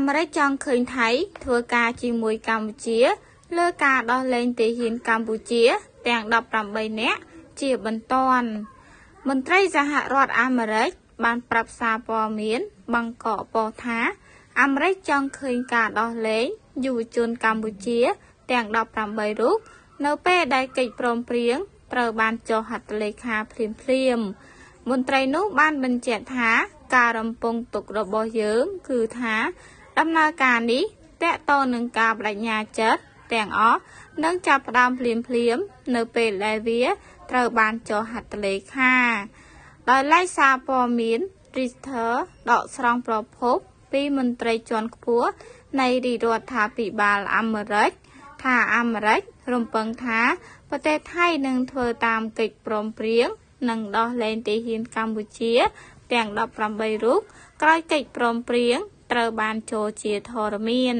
មេរិកចង់ឃើញថៃធ្វើការជាមួយកម្ពុជាលើការដោះលែងទាហានកម្ពុជាទាំង18នាក់ជាបន្ទាន់មន្ត្រីសហរដ្ឋអាមេរិកបានប្រាប់សារព័ត៌មានបង្កក់ពោលថាអាមេរិកចង់ឃើញការដោះលែងយុវជនកម្ពុជាទាំង18រូបនៅពេលដែលកិច្ចព្រមព្រៀងត្រូវបានចុះហត្ថលេខាភ្លាមមន្ត្រីនោះបានបញ្ជាក់ថាការរំពឹងទុករបស់យើងគឺថាដំណើរការនេះតកតងនឹងការបដិញ្ញាចិត្តទាំងអស់នឹងចាប់ផ្ដើមភ្លាមនៅពេលដែលវាត្រូវបានចុះហត្ថលេខាដោយឡែកសារព័ត៌មាន Reuters ដកស្រង់ប្រភពពីមន្ត្រីជាន់ខ្ពស់នៃរដ្ឋាភិបាលអាមេរិកថាអាមេរិករំពឹងថាប្រទេសថៃនឹងធ្វើតាមកិច្ចព្រមព្រៀងនិងដោះលែងទាហានកម្ពុជាទាំង18រូបក្រោយកិច្ចព្រមព្រៀងត្រូវបានចូលជាធរមាន